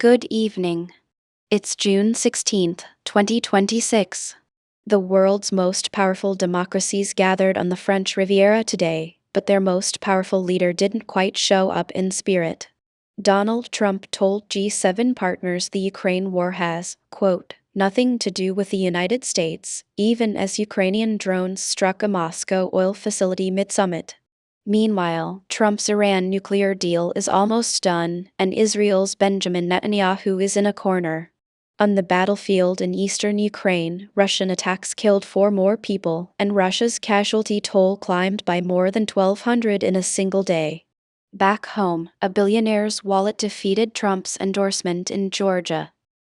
Good evening. It's June 16th, 2026. The world's most powerful democracies gathered on the French Riviera today, but their most powerful leader didn't quite show up in spirit. Donald Trump told G7 partners the Ukraine war has, quote, nothing to do with the United States, even as Ukrainian drones struck a Moscow oil facility mid-summit. Meanwhile, Trump's Iran nuclear deal is almost done, and Israel's Benjamin Netanyahu is in a corner. On the battlefield in eastern Ukraine, Russian attacks killed 4 more people, and Russia's casualty toll climbed by more than 1,200 in a single day. Back home, a billionaire's wallet defeated Trump's endorsement in Georgia.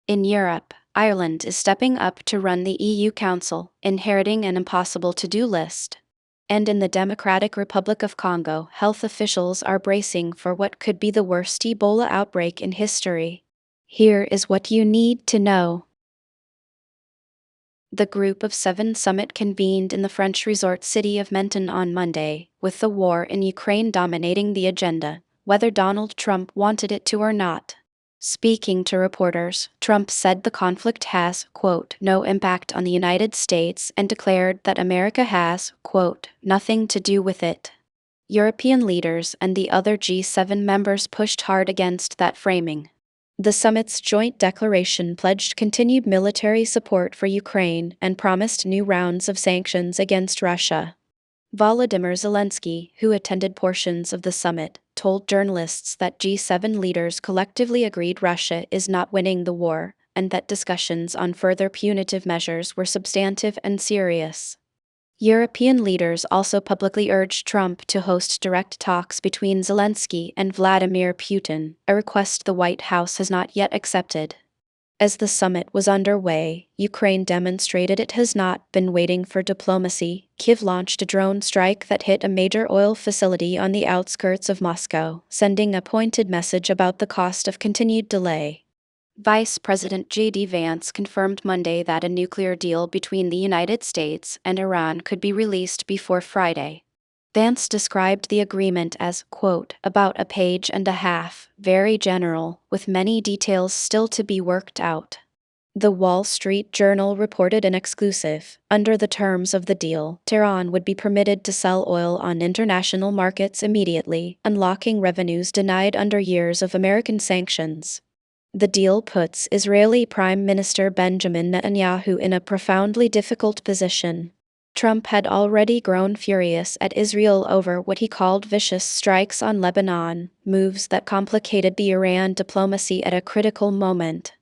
In Europe, Ireland is stepping up to run the EU Council, inheriting an impossible to-do list. And in the Democratic Republic of Congo, health officials are bracing for what could be the worst Ebola outbreak in history. Here is what you need to know. The Group of 7 summit convened in the French resort city of Menton on Monday, with the war in Ukraine dominating the agenda, whether Donald Trump wanted it to or not. Speaking to reporters, Trump said the conflict has, quote, no impact on the United States and declared that America has, quote, nothing to do with it. European leaders and the other G7 members pushed hard against that framing. The summit's joint declaration pledged continued military support for Ukraine and promised new rounds of sanctions against Russia. Volodymyr Zelensky, who attended portions of the summit, told journalists that G7 leaders collectively agreed Russia is not winning the war, and that discussions on further punitive measures were substantive and serious. European leaders also publicly urged Trump to host direct talks between Zelensky and Vladimir Putin, a request the White House has not yet accepted. As the summit was underway, Ukraine demonstrated it has not been waiting for diplomacy. Kyiv launched a drone strike that hit a major oil facility on the outskirts of Moscow, sending a pointed message about the cost of continued delay. Vice President J.D. Vance confirmed Monday that a nuclear deal between the United States and Iran could be released before Friday. Vance described the agreement as, quote, about a page and a half, very general, with many details still to be worked out. The Wall Street Journal reported an exclusive. Under the terms of the deal, Tehran would be permitted to sell oil on international markets immediately, unlocking revenues denied under years of American sanctions. The deal puts Israeli Prime Minister Benjamin Netanyahu in a profoundly difficult position. Trump had already grown furious at Israel over what he called vicious strikes on Lebanon, moves that complicated the Iran diplomacy at a critical moment.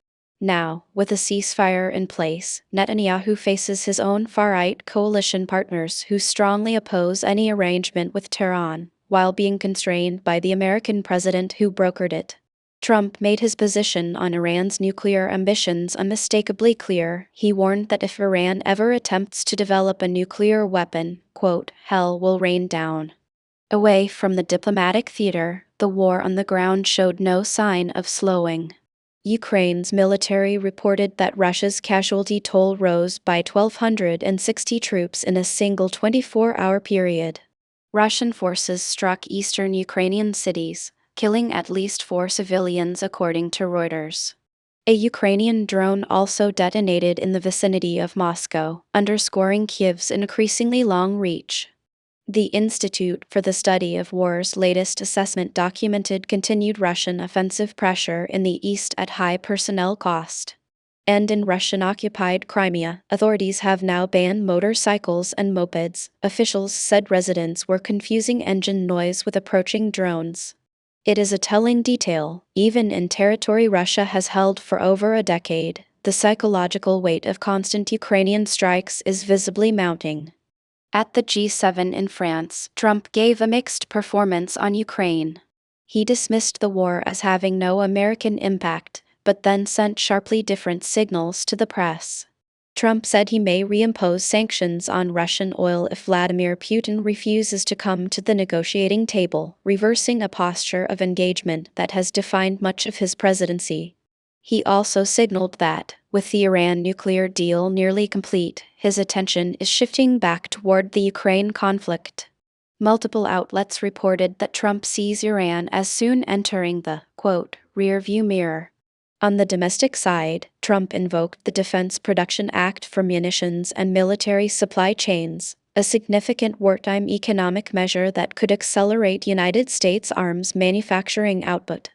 Now, with a ceasefire in place, Netanyahu faces his own far-right coalition partners who strongly oppose any arrangement with Tehran, while being constrained by the American president who brokered it. Trump made his position on Iran's nuclear ambitions unmistakably clear. He warned that if Iran ever attempts to develop a nuclear weapon, quote, hell will rain down. Away from the diplomatic theater, the war on the ground showed no sign of slowing. Ukraine's military reported that Russia's casualty toll rose by 1,260 troops in a single 24-hour period. Russian forces struck eastern Ukrainian cities, killing at least 4 civilians according to Reuters. A Ukrainian drone also detonated in the vicinity of Moscow, underscoring Kyiv's increasingly long reach. The Institute for the Study of War's latest assessment documented continued Russian offensive pressure in the east at high personnel cost. And in Russian-occupied Crimea, authorities have now banned motorcycles and mopeds. Officials said residents were confusing engine noise with approaching drones. It is a telling detail, even in territory Russia has held for over a decade. The psychological weight of constant Ukrainian strikes is visibly mounting. At the G7 in France, Trump gave a mixed performance on Ukraine. He dismissed the war as having no American impact, but then sent sharply different signals to the press. Trump said he may reimpose sanctions on Russian oil if Vladimir Putin refuses to come to the negotiating table, reversing a posture of engagement that has defined much of his presidency. He also signaled that, with the Iran nuclear deal nearly complete, his attention is shifting back toward the Ukraine conflict. Multiple outlets reported that Trump sees Iran as soon entering the, quote, rear-view mirror. On the domestic side, Trump invoked the Defense Production Act for munitions and military supply chains, a significant wartime economic measure that could accelerate United States arms manufacturing output.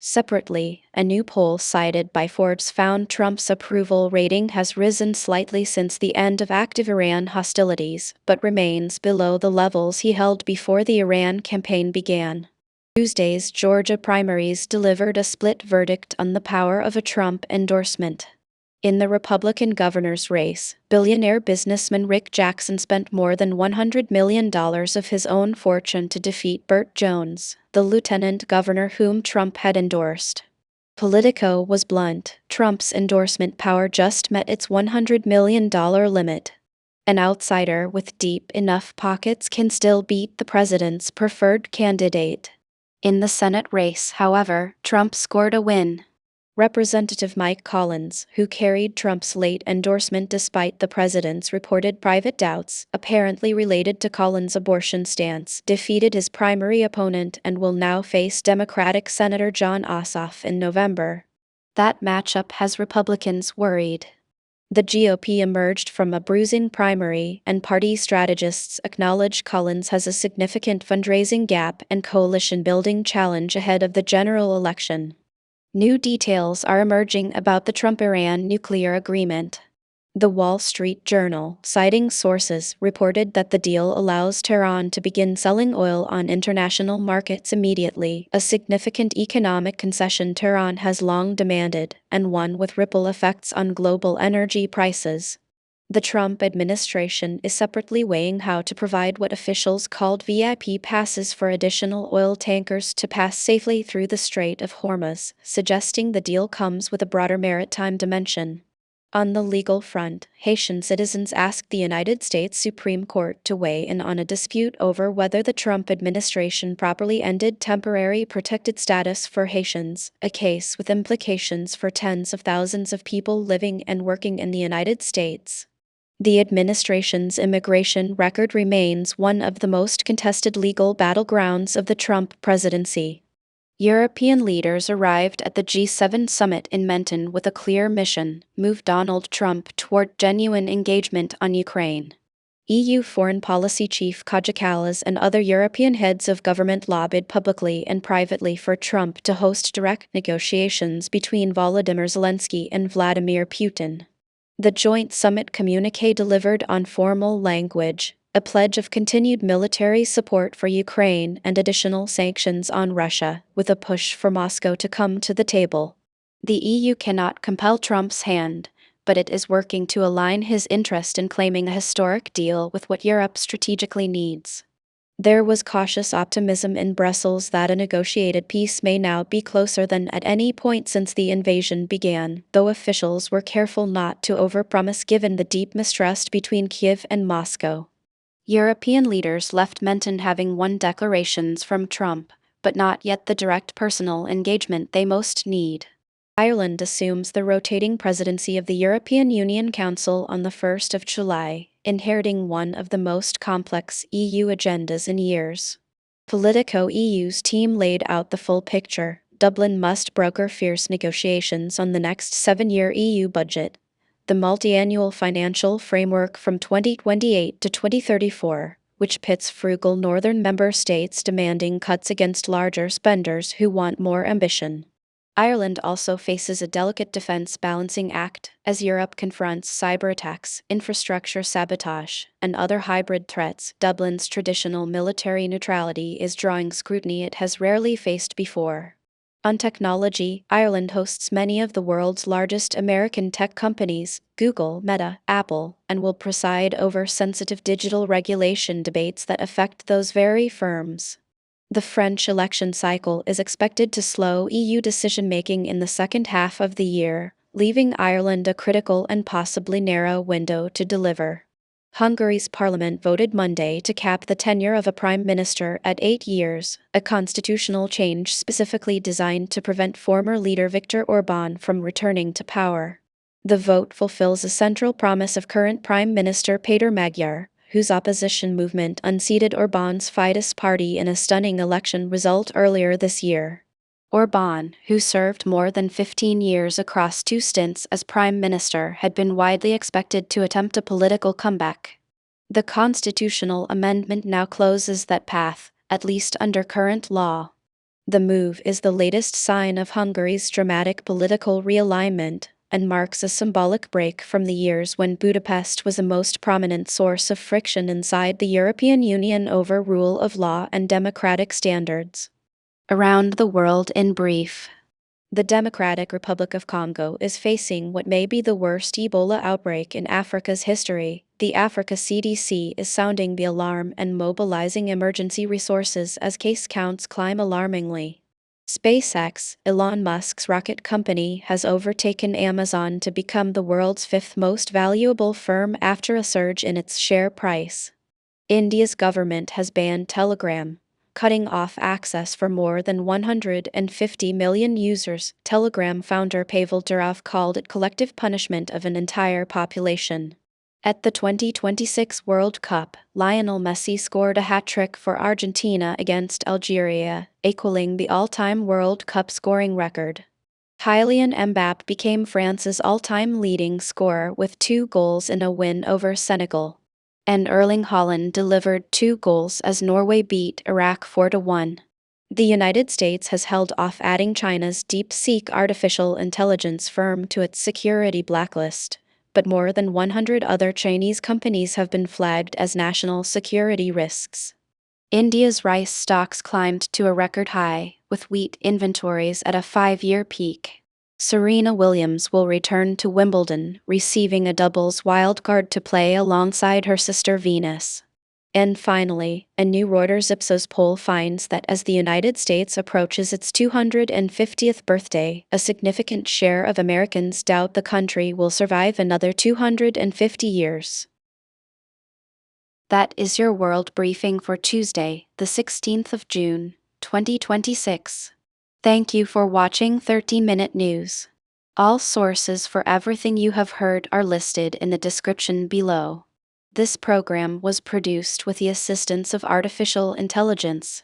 Separately, a new poll cited by Forbes found Trump's approval rating has risen slightly since the end of active Iran hostilities, but remains below the levels he held before the Iran campaign began. Tuesday's Georgia primaries delivered a split verdict on the power of a Trump endorsement. In the Republican governor's race, billionaire businessman Rick Jackson spent more than $100 million of his own fortune to defeat Burt Jones, the lieutenant governor whom Trump had endorsed. Politico was blunt: Trump's endorsement power just met its $100 million limit. An outsider with deep enough pockets can still beat the president's preferred candidate. In the Senate race, however, Trump scored a win. Representative Mike Collins, who carried Trump's late endorsement despite the president's reported private doubts, apparently related to Collins' abortion stance, defeated his primary opponent and will now face Democratic Senator Jon Ossoff in November. That matchup has Republicans worried. The GOP emerged from a bruising primary, and party strategists acknowledge Collins has a significant fundraising gap and coalition-building challenge ahead of the general election. New details are emerging about the Trump-Iran nuclear agreement. The Wall Street Journal, citing sources, reported that the deal allows Tehran to begin selling oil on international markets immediately, a significant economic concession Tehran has long demanded, and one with ripple effects on global energy prices. The Trump administration is separately weighing how to provide what officials called VIP passes for additional oil tankers to pass safely through the Strait of Hormuz, suggesting the deal comes with a broader maritime dimension. On the legal front, Haitian citizens asked the United States Supreme Court to weigh in on a dispute over whether the Trump administration properly ended temporary protected status for Haitians, a case with implications for tens of thousands of people living and working in the United States. The administration's immigration record remains one of the most contested legal battlegrounds of the Trump presidency. European leaders arrived at the G7 summit in Menton with a clear mission: move Donald Trump toward genuine engagement on Ukraine. EU Foreign Policy Chief Kaja Kallas and other European heads of government lobbied publicly and privately for Trump to host direct negotiations between Volodymyr Zelensky and Vladimir Putin. The joint summit communiqué delivered on formal language, a pledge of continued military support for Ukraine and additional sanctions on Russia, with a push for Moscow to come to the table. The EU cannot compel Trump's hand, but it is working to align his interest in claiming a historic deal with what Europe strategically needs. There was cautious optimism in Brussels that a negotiated peace may now be closer than at any point since the invasion began, though officials were careful not to overpromise given the deep mistrust between Kiev and Moscow. European leaders left Menton having won declarations from Trump, but not yet the direct personal engagement they most need. Ireland assumes the rotating presidency of the European Union Council on the 1st of July, inheriting one of the most complex EU agendas in years. Politico EU's team laid out the full picture. Dublin must broker fierce negotiations on the next 7-year EU budget, the multi-annual financial framework from 2028 to 2034, which pits frugal northern member states demanding cuts against larger spenders who want more ambition. Ireland also faces a delicate defense balancing act as Europe confronts cyber attacks, infrastructure sabotage, and other hybrid threats. Dublin's traditional military neutrality is drawing scrutiny it has rarely faced before. On technology, Ireland hosts many of the world's largest American tech companies, Google, Meta, Apple, and will preside over sensitive digital regulation debates that affect those very firms. The French election cycle is expected to slow EU decision-making in the second half of the year, leaving Ireland a critical and possibly narrow window to deliver. Hungary's parliament voted Monday to cap the tenure of a prime minister at 8 years, a constitutional change specifically designed to prevent former leader Viktor Orbán from returning to power. The vote fulfills a central promise of current Prime Minister Péter Magyar, whose opposition movement unseated Orbán's Fidesz party in a stunning election result earlier this year. Orbán, who served more than 15 years across 2 stints as prime minister, had been widely expected to attempt a political comeback. The constitutional amendment now closes that path, at least under current law. The move is the latest sign of Hungary's dramatic political realignment and marks a symbolic break from the years when Budapest was a most prominent source of friction inside the European Union over rule of law and democratic standards. Around the world in brief. The Democratic Republic of Congo is facing what may be the worst Ebola outbreak in Africa's history. The Africa CDC is sounding the alarm and mobilizing emergency resources as case counts climb alarmingly. SpaceX, Elon Musk's rocket company, has overtaken Amazon to become the world's 5th most valuable firm after a surge in its share price. India's government has banned Telegram, cutting off access for more than 150 million users. Telegram founder Pavel Durov called it collective punishment of an entire population. At the 2026 World Cup, Lionel Messi scored a hat-trick for Argentina against Algeria, equaling the all-time World Cup scoring record. Kylian Mbappé became France's all-time leading scorer with 2 goals in a win over Senegal. And Erling Haaland delivered 2 goals as Norway beat Iraq 4-1. The United States has held off adding China's DeepSeek artificial intelligence firm to its security blacklist, but more than 100 other Chinese companies have been flagged as national security risks. India's rice stocks climbed to a record high, with wheat inventories at a 5-year peak. Serena Williams will return to Wimbledon, receiving a doubles wildcard to play alongside her sister Venus. And finally, a new Reuters Ipsos poll finds that as the United States approaches its 250th birthday, a significant share of Americans doubt the country will survive another 250 years. That is your world briefing for Tuesday, the 16th of June, 2026. Thank you for watching 13-Minute News. All sources for everything you have heard are listed in the description below. This program was produced with the assistance of artificial intelligence.